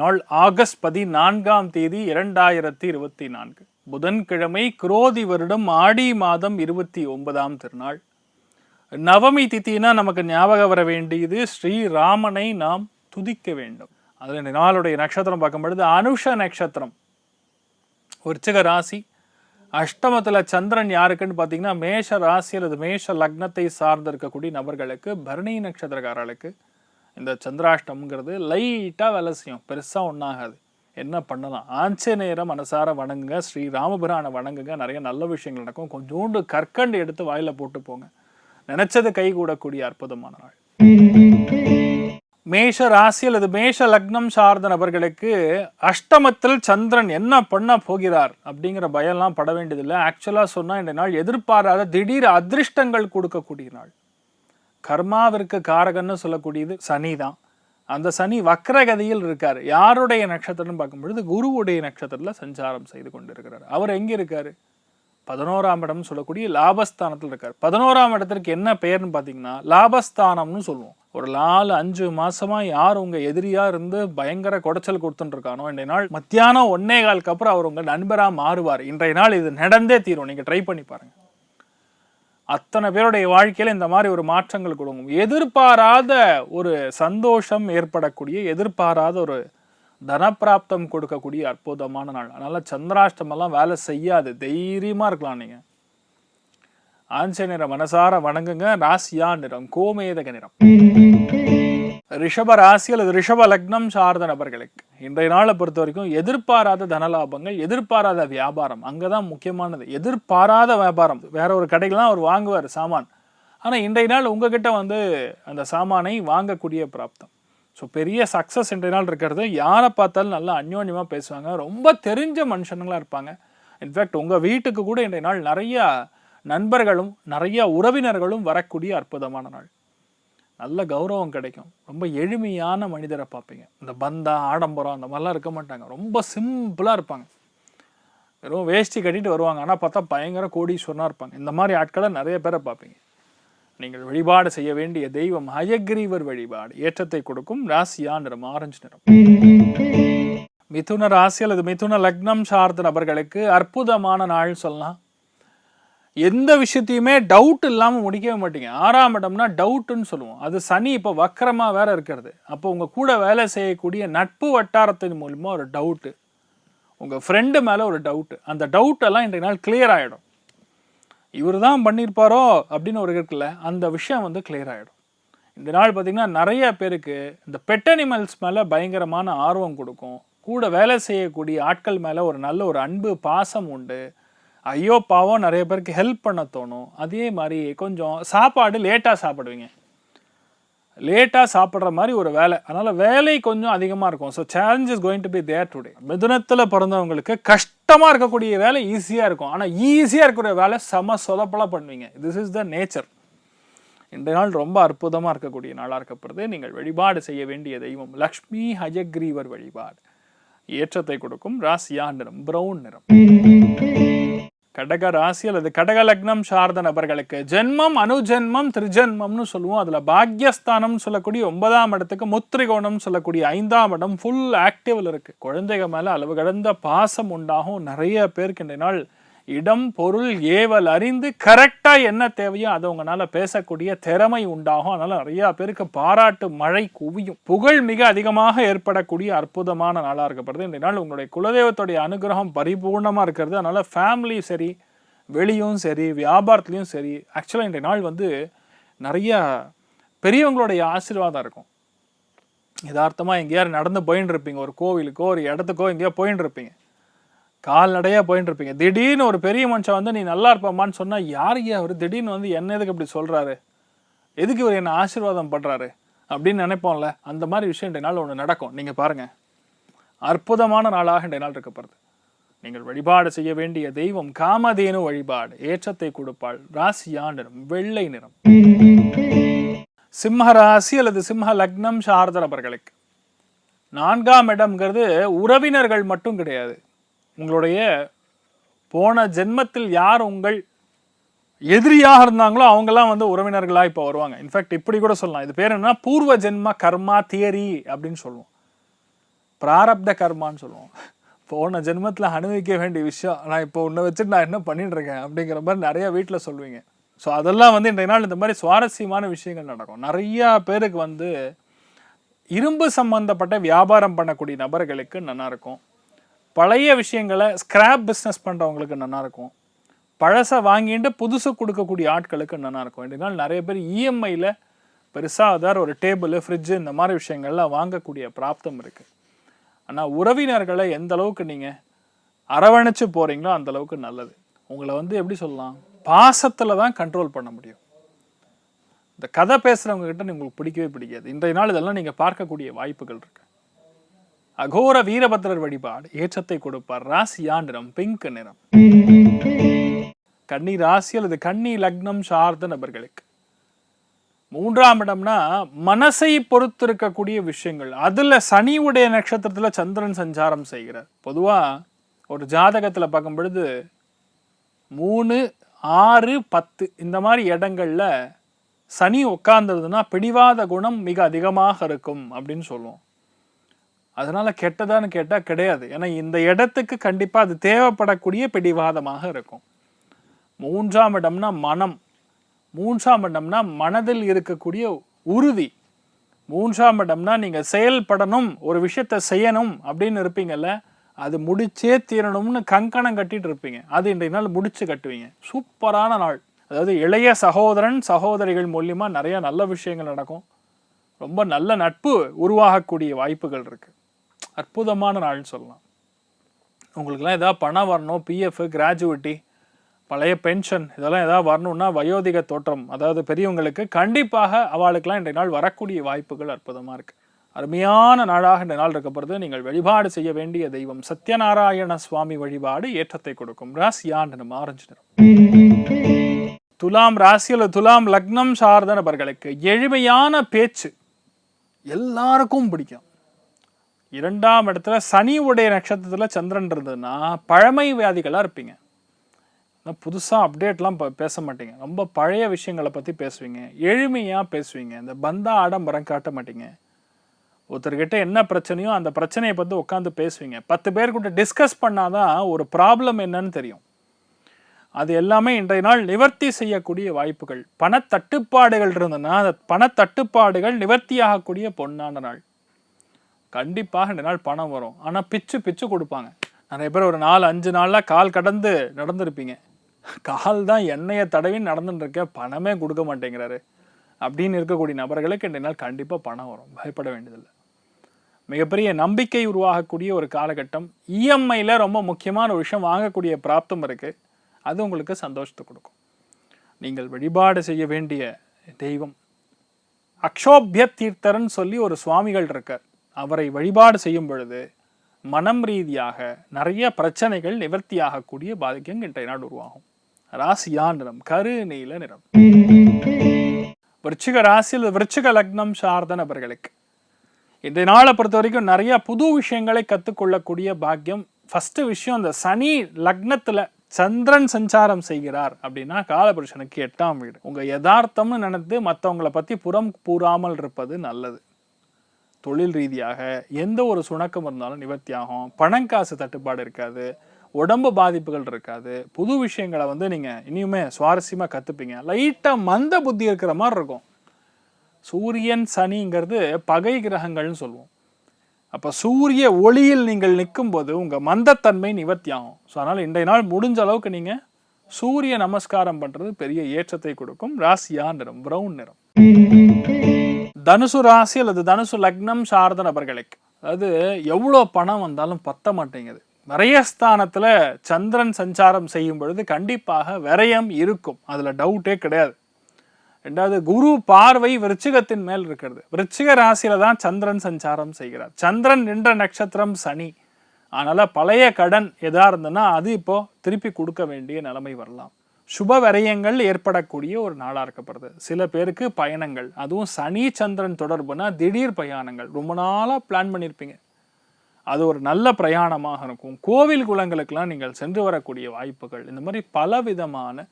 நாள் ஆகஸ்ட் 14ஆம் தேதி 2024 புதன்கிழமை, குரோதி வருடம் ஆடி மாதம் 29ஆம் திருநாள். நவமி திதினா நமக்கு ஞாபகம் வர வேண்டியது ஸ்ரீராமனை நாம் துதிக்க வேண்டும். அதில் இந்த நாளுடைய நட்சத்திரம் பார்க்கும்பொழுது அனுஷ நட்சத்திரம், விருச்சிக ராசி. அஷ்டமத்தில் சந்திரன் யாருக்குன்னு பார்த்தீங்கன்னா மேஷ ராசி அல்லது மேஷ லக்னத்தை சார்ந்து இருக்கக்கூடிய நபர்களுக்கு, பரணி நட்சத்திரக்காரர்களுக்கு இந்த சந்திராஷ்டம்ங்கிறது லைட்டாக வேலை செய்யும், பெருசாக ஒன்றாகாது. என்ன பண்ணலாம்? ஆஞ்சநேயரை மனசார வணங்குங்க, ஸ்ரீ ராமபிரானை வணங்குங்க, நிறைய நல்ல விஷயங்கள் நடக்கும். கொஞ்சோண்டு கற்கண்டு எடுத்து வாயில் போட்டு போங்க, நினைச்சது கை கூடக்கூடிய அற்புதமான நாள். மேஷ ராசி அல்லது மேஷ லக்னம் சார்ந்த நபர்களுக்கு அஷ்டமத்தில் சந்திரன் என்ன பண்ண போகிறார் அப்படிங்கிற பயம்லாம் பட வேண்டியதில்லை. ஆக்சுவலாக சொன்னால் இந்த நாள் எதிர்பாராத திடீர் அதிர்ஷ்டங்கள் கொடுக்கக்கூடிய நாள். கர்மாவிற்கு காரகன்னு சொல்லக்கூடியது சனி தான். அந்த சனி வக்ரகதியில் இருக்கார். யாருடைய நட்சத்திரம்னு பார்க்கும்பொழுது குருவுடைய நட்சத்திரத்தில் சஞ்சாரம் செய்து கொண்டிருக்கிறார். அவர் எங்கே இருக்காரு? 11ஆம் இடம் சொல்லக்கூடிய லாபஸ்தானத்தில் இருக்கார். 11ஆம் இடத்திற்கு என்ன பெயர்னு பார்த்தீங்கன்னா லாபஸ்தானம்னு சொல்லுவோம். ஒரு 4-5 மாசமா யார் உங்க எதிரியா இருந்து பயங்கர குடைச்சல் கொடுத்துட்டு இருக்கானோ, இன்றைய நாள் மத்தியானம் 1:15 அப்புறம் அவர் உங்க நண்பரா மாறுவார். இன்றைய நாள் இது நடந்தே தீரும். நீங்க ட்ரை பண்ணி பாருங்க. அத்தனை பேருடைய வாழ்க்கையில இந்த மாதிரி ஒரு மாற்றங்கள் கொடுக்கும். எதிர்பாராத ஒரு சந்தோஷம் ஏற்படக்கூடிய, எதிர்பாராத ஒரு தனப்பிராப்தம் கொடுக்கக்கூடிய அற்புதமான நாள். அதனால சந்திராஷ்டமெல்லாம் வேலை செய்யாது, தைரியமா இருக்கலாம். நீங்க ஆஞ்சநேயரை மனசார வணங்குங்க. ராசியா நிறம் கோமேதக நிறம். ரிஷப ராசி அல்லது ரிஷப லக்னம் சார்ந்த நபர்களுக்கு இன்றைய நாளை பொறுத்த வரைக்கும் எதிர்பாராத தனலாபங்கள், எதிர்பாராத வியாபாரம் அங்கதான் முக்கியமானது. எதிர்பாராத வியாபாரம். வேற ஒரு கடைகள்லாம் அவர் வாங்குவார் சாமான், ஆனா இன்றைய நாள் உங்ககிட்ட வந்து அந்த சாமானை வாங்கக்கூடிய பிராப்தம். ஸோ பெரிய சக்சஸ் இன்றைய நாள் இருக்கிறது. யாரை பார்த்தாலும் நல்லா அந்யோன்யமா பேசுவாங்க, ரொம்ப தெரிஞ்ச மனுஷனுங்களா இருப்பாங்க. இன்ஃபேக்ட் உங்க வீட்டுக்கு கூட இன்றைய நாள் நிறைய நண்பர்களும் நிறைய உறவினர்களும் வரக்கூடிய அற்புதமான நாள். நல்ல கௌரவம் கிடைக்கும். ரொம்ப எளிமையான மனிதரை பார்ப்பீங்க. இந்த பந்தா ஆடம்பரம் அந்த மாதிரிலாம் இருக்க மாட்டாங்க. ரொம்ப சிம்பிளாக இருப்பாங்க. வெறும் வேஷ்டி கட்டிட்டு வருவாங்க, ஆனால் பார்த்தா பயங்கர கோடீஸ்வரனாக இருப்பாங்க. இந்த மாதிரி ஆட்களை நிறைய பேரை பார்ப்பீங்க. நீங்கள் வழிபாடு செய்ய வேண்டிய தெய்வம் ஹயக்ரீவர் வழிபாடு. ஏற்றத்தை கொடுக்கும். ராசியா நிறம் ஆரஞ்சு நிறம். மிதுன ராசி அல்லது மிதுன லக்னம் சார்ந்த நபர்களுக்கு அற்புதமான நாள் சொல்லலாம். எந்த விஷயத்தையுமே டவுட் இல்லாமல் முடிக்கவே மாட்டீங்க. 6ஆம் இடம்னா டவுட்டுன்னு சொல்லுவோம். அது சனி இப்போ வக்கரமாக வேற இருக்கிறது. அப்போ உங்கள் கூட வேலை செய்யக்கூடிய நட்பு வட்டாரத்தின் மூலமா ஒரு டவுட்டு, உங்கள் ஃப்ரெண்டு மேலே ஒரு டவுட்டு, அந்த டவுட்டெல்லாம் இன்றைய நாள் கிளியர் ஆகிடும். இவர் தான் பண்ணியிருப்பாரோ அப்படின்னு ஒரு இருக்குல்ல, அந்த விஷயம் வந்து கிளியர் ஆகிடும். இந்த நாள் பார்த்திங்கன்னா நிறைய பேருக்கு இந்த பெட் அனிமல்ஸ் மேலே பயங்கரமான ஆர்வம் கொடுக்கும். கூட வேலை செய்யக்கூடிய ஆட்கள் மேலே ஒரு நல்ல ஒரு அன்பு பாசம் உண்டு. ஐயோ பாவம் நிறைய பேருக்கு ஹெல்ப் பண்ண தோணும். அதே மாதிரி கொஞ்சம் சாப்பாடு லேட்டாக சாப்பிடுவீங்க, லேட்டாக சாப்பிட்ற மாதிரி ஒரு வேலை. அதனால் வேலை கொஞ்சம் அதிகமாக இருக்கும். So challenge is going to be there today. மிதுனத்தில் பிறந்தவங்களுக்கு கஷ்டமாக இருக்கக்கூடிய வேலை ஈஸியாக இருக்கும், ஆனால் ஈஸியாக இருக்கக்கூடிய வேலை செம சொதப்பலாக பண்ணுவீங்க. This is the nature. இந்த நாள் ரொம்ப அற்புதமாக இருக்கக்கூடிய நாளாக இருக்கப்படுது. நீங்கள் வழிபாடு செய்ய வேண்டிய தெய்வம் லக்ஷ்மி ஹயக்ரீவர் வழிபாடு. ஏற்றத்தை கொடுக்கும். ராசியா நிறம் பிரவுன் நிறம். கடக ராசி அல்லது கடக லக்னம் சார்ந்த நபர்களுக்கு ஜென்மம், அனுஜென்மம், திரிஜென்மம்னு சொல்லுவோம். அதுல பாக்யஸ்தானம் சொல்லக்கூடிய 9ஆம் இடத்துக்கு முத்திரிகோணம் சொல்லக்கூடிய 5ஆம் இடம் ஃபுல் ஆக்டிவ்ல இருக்கு. குழந்தைகள் மேல அளவு கடந்த பாசம் உண்டாகும். நிறைய பேருக்கு இந்த நாள் இடம் பொருள் ஏவல் அறிந்து கரெக்டா என்ன தேவையோ அதை உங்களால பேசக்கூடிய திறமை உண்டாகும். அதனால நிறைய பேருக்கு பாராட்டு மழை குவியும். புகழ் மிக அதிகமாக ஏற்படக்கூடிய அற்புதமான நாளா இருக்கப்படுது. இந்த நாள் உங்களுடைய குலதெய்வத்துடைய அனுகிரகம் பரிபூர்ணமா இருக்கிறது. அதனால ஃபேமிலி சரி, வெளியும் சரி, வியாபாரத்துலையும் சரி, ஆக்சுவலாக இந்த நாள் வந்து நிறைய பெரியவங்களுடைய ஆசீர்வாதம் இருக்கும். யதார்த்தமாக எங்கேயாவது நடந்து போயின்னு இருப்பீங்க, ஒரு கோவிலுக்கோ ஒரு இடத்துக்கோ எங்கேயோ போயின்னு இருப்பீங்க, கால்நடையாக போயின்னு இருப்பீங்க. திடீர்னு ஒரு பெரிய மனுஷன் வந்து நீ நல்லா இருப்பமான்னு சொன்னால், யாருக்கு அவர் திடீர்னு வந்து என்ன எதுக்கு இப்படி சொல்கிறாரு, எதுக்கு இவர் என்ன ஆசீர்வாதம் பண்ணுறாரு அப்படின்னு நினைப்போம்ல. அந்த மாதிரி விஷயம் இன்றைய நாள் ஒன்று நடக்கும். நீங்கள் பாருங்கள், அற்புதமான நாளாக இன்றைய நாள் இருக்கப்படுது. நீங்கள் வழிபாடு செய்ய வேண்டிய தெய்வம் காமதேனு வழிபாடு. ஏற்றத்தை கொடுப்பாள். ராசியா நிறம் வெள்ளை நிறம். சிம்ம ராசி அல்லது சிம்ம லக்னம் சார்ந்த நபர்களுக்கு 4ஆம் இடம்ங்கிறது உறவினர்கள் மட்டும் கிடையாது. உங்களுடைய போன ஜென்மத்தில் யார் உங்கள் எதிரியாக இருந்தாங்களோ அவங்கெல்லாம் வந்து உறவினர்களாக இப்போ வருவாங்க. இன்ஃபேக்ட் இப்படி கூட சொல்லலாம், இது பேர் என்ன, பூர்வ ஜென்ம கர்மா தியரி அப்படின்னு சொல்லுவோம். பிராரப்த கர்மான்னு சொல்லுவோம். போன ஜென்மத்தில் அனுபவிக்க வேண்டிய விஷயம், நான் இப்போ உன்னை வச்சுட்டு நான் என்ன பண்ணிட்டு இருக்கேன் அப்படிங்கிற மாதிரி நிறைய வீட்டில் சொல்லுவீங்க. ஸோ அதெல்லாம் வந்து இன்றைய நாள் இந்த மாதிரி சுவாரஸ்யமான விஷயங்கள் நடக்கும். நிறையா பேருக்கு வந்து இரும்பு சம்பந்தப்பட்ட வியாபாரம் பண்ணக்கூடிய நபர்களுக்கு நல்லா இருக்கும். பழைய விஷயங்களை ஸ்கிராப் பிஸ்னஸ் பண்ணுறவங்களுக்கு நல்லா இருக்கும். பழசை வாங்கிட்டு புதுசு கொடுக்கக்கூடிய ஆட்களுக்கு நல்லா இருக்கும். இன்றைய நாள் நிறைய பேர் இஎம்ஐயில் பெருசாக அதாவது ஒரு டேபிள், ஃப்ரிட்ஜு இந்த மாதிரி விஷயங்கள்லாம் வாங்கக்கூடிய பிராப்தம் இருக்குது. ஆனால் உறவினர்களை எந்த அளவுக்கு நீங்கள் அரவணைச்சு போகிறீங்களோ அந்த அளவுக்கு நல்லது. உங்களை வந்து எப்படி சொல்லலாம், பாசத்தில் தான் கண்ட்ரோல் பண்ண முடியும். இந்த கதை பேசுகிறவங்க கிட்ட உங்களுக்கு பிடிக்கவே பிடிக்காது. இன்றைய நாள் இதெல்லாம் நீங்கள் பார்க்கக்கூடிய வாய்ப்புகள் இருக்கு. அகோர வீரபத்ரர் வழிபாடு ஏற்றத்தை கொடுப்பார். ராசியா நிறம் பிங்க் நிறம். கன்னி ராசி அல்லது கன்னி லக்னம் சார்ந்த நபர்களுக்கு 3ஆம் இடம்னா மனசை பொறுத்து இருக்கக்கூடிய விஷயங்கள். அதுல சனியுடைய நட்சத்திரத்துல சந்திரன் சஞ்சாரம் செய்கிறார். பொதுவா ஒரு ஜாதகத்துல பார்க்கும் பொழுது 3, 6, 10 இந்த மாதிரி இடங்கள்ல சனி உட்கார்ந்ததுன்னா பிடிவாத குணம் மிக அதிகமாக இருக்கும் அப்படின்னு சொல்லுவோம். அதனால கெட்டதான்னு கேட்டா கிடையாது. ஏன்னா இந்த இடத்துக்கு கண்டிப்பா அது தேவைப்படக்கூடிய பிடிவாதமாக இருக்கும். 3ஆம் இடம்னா மனம். 3ஆம் இடம்னா மனதில் இருக்கக்கூடிய உறுதி. 3ஆம் இடம்னா நீங்க செயல்படணும், ஒரு விஷயத்த செய்யணும் அப்படின்னு இருப்பீங்கல்ல, அது முடிச்சே தீரணும்னு கங்கணம் கட்டிட்டு இருப்பீங்க. அது இன்றைய நாள் முடிச்சு கட்டுவீங்க. சூப்பரான நாள். அதாவது இளைய சகோதரன் சகோதரிகள் மூலியமா நிறைய நல்ல விஷயங்கள் நடக்கும். ரொம்ப நல்ல நட்பு உருவாகக்கூடிய வாய்ப்புகள் இருக்கு. அற்புதமான நாள்னு சொல்லலாம். உங்களுக்குலாம் ஏதாவது பணம் வரணும், பிஎஃப், கிராஜுவிட்டி, பழைய பென்ஷன் இதெல்லாம் ஏதாவது வரணும்னா வயோதிக தோற்றம், அதாவது பெரியவங்களுக்கு கண்டிப்பாக அவளுக்கெல்லாம் இன்றைய நாள் வரக்கூடிய வாய்ப்புகள் அற்புதமாக இருக்குது. அருமையான நாளாக இந்த நாள் இருக்கப்படுது. நீங்கள் வழிபாடு செய்ய வேண்டிய தெய்வம் சத்யநாராயண சுவாமி வழிபாடு ஏற்றத்தை கொடுக்கும். ராசியாண்டு ஆரஞ்சு நிறம். துலாம் ராசி அல்லது துலாம் லக்னம் சார்ந்த நபர்களுக்கு எளிமையான பேச்சு எல்லாருக்கும் பிடிக்கும். 2ஆம் இடத்துல சனியுடைய நட்சத்திரத்தில் சந்திரன் இருந்ததுன்னா பழமை வியாதிகளாக இருப்பீங்க. புதுசாக அப்டேட்லாம் பேச மாட்டீங்க. ரொம்ப பழைய விஷயங்களை பற்றி பேசுவீங்க. எளிமையாக பேசுவீங்க. இந்த பந்தா ஆடம்பரம் காட்ட மாட்டீங்க. ஒருத்தர்கிட்ட என்ன பிரச்சனையோ அந்த பிரச்சனையை பற்றி உட்காந்து பேசுவீங்க. 10 பேர்கிட்ட டிஸ்கஸ் பண்ணாதான் ஒரு ப்ராப்ளம் என்னன்னு தெரியும். அது எல்லாமே இன்றைய நாள் நிவர்த்தி செய்யக்கூடிய வாய்ப்புகள். பணத்தட்டுப்பாடுகள் இருந்ததுன்னா அந்த பணத்தட்டுப்பாடுகள் நிவர்த்தியாகக்கூடிய பொன்னான நாள். கண்டிப்பாக இந்த நாள் பணம் வரும். ஆனால் பிச்சு கொடுப்பாங்க. நிறைய பேர் ஒரு 4-5 நாளில் கால் கடந்து நடந்திருப்பீங்க. கால் தான் எண்ணெயை தடவி நடந்துட்டு இருக்க, பணமே கொடுக்க மாட்டேங்கிறாரு அப்படின்னு இருக்கக்கூடிய நபர்களுக்கு இன்றைய நாள் கண்டிப்பாக பணம் வரும். பயப்பட வேண்டியதில்லை. மிகப்பெரிய நம்பிக்கை உருவாகக்கூடிய ஒரு காலகட்டம். இஎம்ஐயில் ரொம்ப முக்கியமான ஒரு விஷயம் வாங்கக்கூடிய பிராப்தம் இருக்குது. அது உங்களுக்கு சந்தோஷத்தை கொடுக்கும். நீங்கள் வழிபாடு செய்ய வேண்டிய தெய்வம் அக்ஷோபிய தீர்த்தரன் சொல்லி ஒரு சுவாமிகள் இருக்கார். அவரை வழிபாடு செய்யும் பொழுது மனம் ரீதியாக நிறைய பிரச்சனைகள் நிவர்த்தியாகக்கூடிய பாதிக்கம் இன்றைய நாள் உருவாகும். ராசியா நிறம் கரு நீல நிறம். விருச்சிக ராசியில் விருச்சிக லக்னம் சார்ந்த நபர்களுக்கு இன்றைய நாளை பொறுத்த வரைக்கும் நிறைய புது விஷயங்களை கற்றுக்கொள்ளக்கூடிய பாக்கியம். ஃபர்ஸ்ட் விஷயம், இந்த சனி லக்னத்துல சந்திரன் சஞ்சாரம் செய்கிறார் அப்படின்னா காலபுருஷனுக்கு 8ஆம் வீடு. உங்க யதார்த்தம்னு நினைத்து மற்றவங்களை பத்தி புறம் கூறாமல் இருப்பது நல்லது. தொழில் ரீதியாக எந்த ஒரு சுணக்கம் இருந்தாலும் நிவர்த்தி ஆகும். பணங்காசு தட்டுப்பாடு இருக்காது. உடம்பு பாதிப்புகள் இருக்காது. புது விஷயங்களை வந்து நீங்கள் இனியுமே சுவாரஸ்யமாக கற்றுப்பீங்க. லைட்டாக மந்த புத்தி இருக்கிற மாதிரி இருக்கும். சூரியன் சனிங்கிறது பகை கிரகங்கள்னு சொல்லுவோம். அப்போ சூரிய ஒளியில் நீங்கள் நிற்கும் போது உங்கள் மந்தத்தன்மை நிவர்த்தி ஆகும். ஸோ அதனால் இன்றைய நாள் முடிஞ்ச அளவுக்கு நீங்கள் சூரிய நமஸ்காரம் பண்ணுறது பெரிய ஏற்றத்தை கொடுக்கும். ராசியா நிறம் பிரவுன் நிறம். தனுசு ராசி அல்லது தனுசு லக்னம் சார்ந்த நபர்களுக்கு அதாவது எவ்வளோ பணம் வந்தாலும் பத்த மாட்டேங்குது. விரயஸ்தானத்தில் சந்திரன் சஞ்சாரம் செய்யும் பொழுது கண்டிப்பாக விரயம் இருக்கும். அதில் டவுட்டே கிடையாது. 2வது, குரு பார்வை விருச்சிகத்தின் மேல் இருக்கிறது. விருச்சிக ராசியில தான் சந்திரன் சஞ்சாரம் செய்கிறார். சந்திரன் நின்ற நட்சத்திரம் சனி. அதனால பழைய கடன் எதா இருந்ததுன்னா அது இப்போ திருப்பி கொடுக்க வேண்டிய நிலைமை வரலாம். சுப விரயங்கள் ஏற்படக்கூடிய ஒரு நாளாக இருக்கப்படுது. சில பேருக்கு பயணங்கள், அதுவும் சனி சந்திரன் தொடர்புனா திடீர் பிரயாணங்கள். ரொம்ப நாளாக பிளான் பண்ணியிருப்பீங்க, அது ஒரு நல்ல பிரயாணமாக இருக்கும். கோவில் குளங்களுக்கெல்லாம் நீங்கள் சென்று வரக்கூடிய வாய்ப்புகள். இந்த மாதிரி பலவிதமான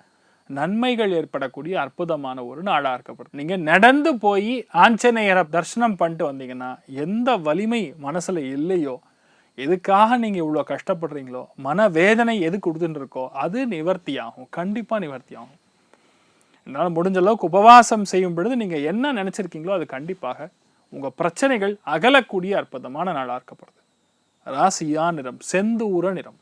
நன்மைகள் ஏற்படக்கூடிய அற்புதமான ஒரு நாளாக இருக்கப்படுது. நீங்கள் நடந்து போய் ஆஞ்சநேயரை தரிசனம் பண்ணிட்டு வந்தீங்கன்னா எந்த வலிமை மனசில் இல்லையோ, எதுக்காக நீங்கள் இவ்வளோ கஷ்டப்படுறீங்களோ, மனவேதனை எது கொடுத்துட்டு இருக்கோ அது நிவர்த்தி ஆகும், கண்டிப்பாக நிவர்த்தி ஆகும். என்னால் முடிஞ்ச அளவுக்கு உபவாசம் செய்யும் பொழுது நீங்கள் என்ன நினச்சிருக்கீங்களோ அது கண்டிப்பாக உங்கள் பிரச்சனைகள் அகலக்கூடிய அற்புதமான நாளாக இருக்கப்படுது. ராசியா நிறம் செந்தூர நிறம்.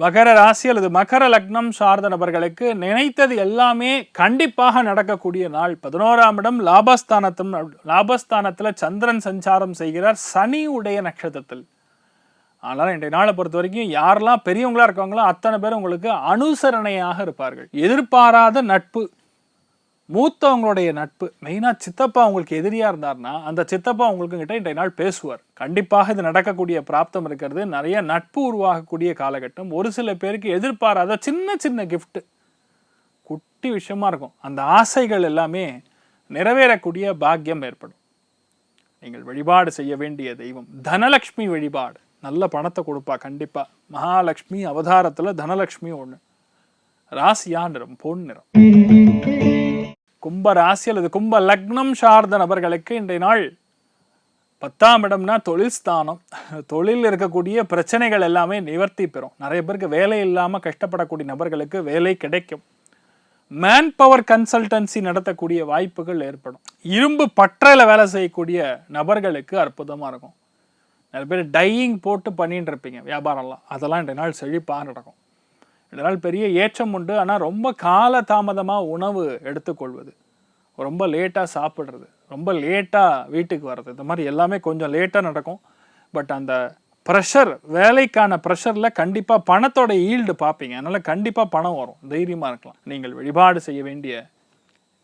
மகர ராசி அல்லது மகர லக்னம் சார்ந்த நபர்களுக்கு நினைத்தது எல்லாமே கண்டிப்பாக நடக்கக்கூடிய நாள். 11ஆம் இடம் லாபஸ்தானத்தில் சந்திரன் சஞ்சாரம் செய்கிறார், சனி உடைய நட்சத்திரத்தில். ஆனால் இன்றைய நாளை பொறுத்த வரைக்கும் யாரெல்லாம் பெரியவங்களா இருக்காங்களோ அத்தனை பேர் உங்களுக்கு அனுசரணையாக இருப்பார்கள். எதிர்பாராத நட்பு, மூத்தவங்களுடைய நட்பு, மெயினாக சித்தப்பா உங்களுக்கு எதிரியாக இருந்தார்னா அந்த சித்தப்பா உங்களுக்கு கிட்ட இன்றைய நாள் பேசுவார். கண்டிப்பாக இது நடக்கக்கூடிய பிராப்தம் இருக்கிறது. நிறைய நட்பு உருவாகக்கூடிய காலகட்டம். ஒரு சில பேருக்கு எதிர்பாராத சின்ன சின்ன கிஃப்ட், குட்டி விஷயமா இருக்கும், அந்த ஆசைகள் எல்லாமே நிறைவேறக்கூடிய பாக்கியம் ஏற்படும். நீங்கள் வழிபாடு செய்ய வேண்டிய தெய்வம் தனலட்சுமி வழிபாடு. நல்ல பணத்தை கொடுப்பா கண்டிப்பா. மகாலட்சுமி அவதாரத்துல தனலட்சுமி ஒண்ணு. ராசியா நிறம் பொன் நிறம். கும்ப ராசி அல்லது கும்ப லக்னம் சார்ந்த நபர்களுக்கு இன்றைய நாள் 10ஆம் இடம்னா தொழில் ஸ்தானம். தொழில் இருக்கக்கூடிய பிரச்சனைகள் எல்லாமே நிவர்த்தி பெறும். நிறைய பேருக்கு வேலை இல்லாம கஷ்டப்படக்கூடிய நபர்களுக்கு வேலை கிடைக்கும். மேன் பவர் கன்சல்டன்சி நடத்தக்கூடிய வாய்ப்புகள் ஏற்படும். இரும்பு பற்றையில வேலை செய்யக்கூடிய நபர்களுக்கு அற்புதமா இருக்கும். நிறைய பேர் டையிங் போட்டு பண்ணிட்டு இருப்பீங்க வியாபாரம்லாம், அதெல்லாம் இன்றைய நாள் செழிப்பாக நடக்கும். இன்றைய நாள் பெரிய ஏற்றம் உண்டு. ஆனால் ரொம்ப கால தாமதமாக உணவு எடுத்துக்கொள்வது, ரொம்ப லேட்டாக சாப்பிட்றது, ரொம்ப லேட்டாக வீட்டுக்கு வர்றது, இந்த மாதிரி எல்லாமே கொஞ்சம் லேட்டாக நடக்கும். பட் அந்த ப்ரெஷர், வேலைக்கான ப்ரெஷரில் கண்டிப்பாக பணத்தோட ஈல்டு பார்ப்பீங்க. அதனால் கண்டிப்பாக பணம் வரும், தைரியமாக இருக்கலாம். நீங்கள் வழிபாடு செய்ய வேண்டிய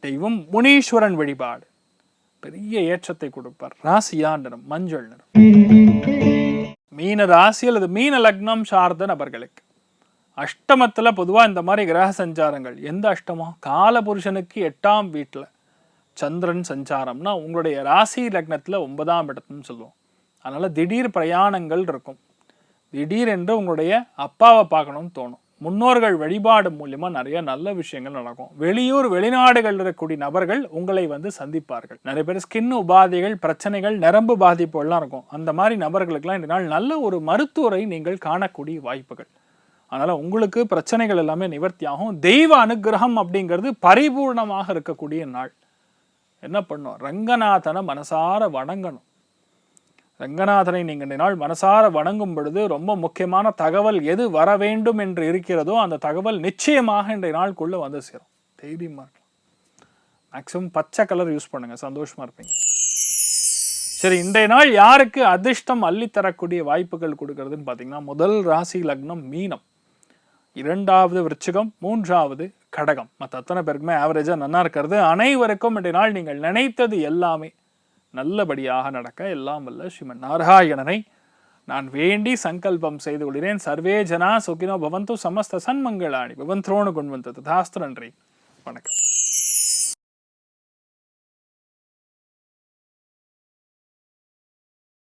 தெய்வம் முனீஸ்வரன் வழிபாடு பெரிய ஏற்றத்தை கொடுப்பார். ராசியா நிறம் மஞ்சள் நிறம். மீன ராசி அல்லது மீன லக்னம் சார்ந்த நபர்களுக்கு அஷ்டமத்துல பொதுவா இந்த மாதிரி கிரக சஞ்சாரங்கள், எந்த அஷ்டமம், காலபுருஷனுக்கு 8ஆம் வீட்டுல சந்திரன் சஞ்சாரம்னா உங்களுடைய ராசி லக்னத்துல 9ஆம் இடத்துன்னு சொல்லுவோம். அதனால திடீர் பிரயாணங்கள் இருக்கும். திடீர் என்று உங்களுடைய அப்பாவை பார்க்கணும்னு தோணும். முன்னோர்கள் வழிபாடு மூலியமா நிறைய நல்ல விஷயங்கள் நடக்கும். வெளியூர் வெளிநாடுகள் இருக்கக்கூடிய நபர்கள் உங்களை சந்திப்பார்கள். நிறைய பேர் ஸ்கின் உபாதைகள், பிரச்சனைகள், நரம்பு பாதிப்பு எல்லாம் இருக்கும். அந்த மாதிரி நபர்களுக்கெல்லாம் இந்த நாள் நல்ல ஒரு மருத்துவரை நீங்கள் காணக்கூடிய வாய்ப்புகள். அதனால உங்களுக்கு பிரச்சனைகள் எல்லாமே நிவர்த்தி ஆகும். தெய்வ அனுகிரகம் அப்படிங்கிறது பரிபூர்ணமாக இருக்கக்கூடிய நாள். என்ன பண்ணும், ரங்கநாதனை மனசார வணங்கணும். ரங்கநாதனை நீங்கள் இந்த நாள் மனசார வணங்கும் பொழுது ரொம்ப முக்கியமான தகவல் எது வர வேண்டும் என்று இருக்கிறதோ அந்த தகவல் நிச்சயமாக இன்றைய நாளுக்குள்ள வந்து சேரும். தைரியமா இருக்கலாம். மேக்சிமம் பச்சை கலர் யூஸ் பண்ணுங்க, சந்தோஷமா இருப்பீங்க. சரி, இன்றைய நாள் யாருக்கு அதிர்ஷ்டம் அள்ளித்தரக்கூடிய வாய்ப்புகள் கொடுக்கறதுன்னு பார்த்தீங்கன்னா, முதல் ராசி லக்னம் மீனம், 2வது விருச்சிகம், 3வது கடகம். மற்ற அத்தனை பேருக்குமே ஆவரேஜா நல்லா இருக்கிறது. அனைவருக்கும் இன்றைய நாள் நீங்கள் நினைத்தது எல்லாமே நல்லபடியாக நடக்க எல்லாம் வல்ல ஸ்ரீமன் நாராயணனை நான் வேண்டி சங்கல்பம் செய்து கொள்கிறேன். சர்வே ஜனா சுகினோ பவந்து, சமஸ்த சன்மங்களாணி பவந்தோனு குண்வந்து ததாஸ்து. நன்றி, வணக்கம்.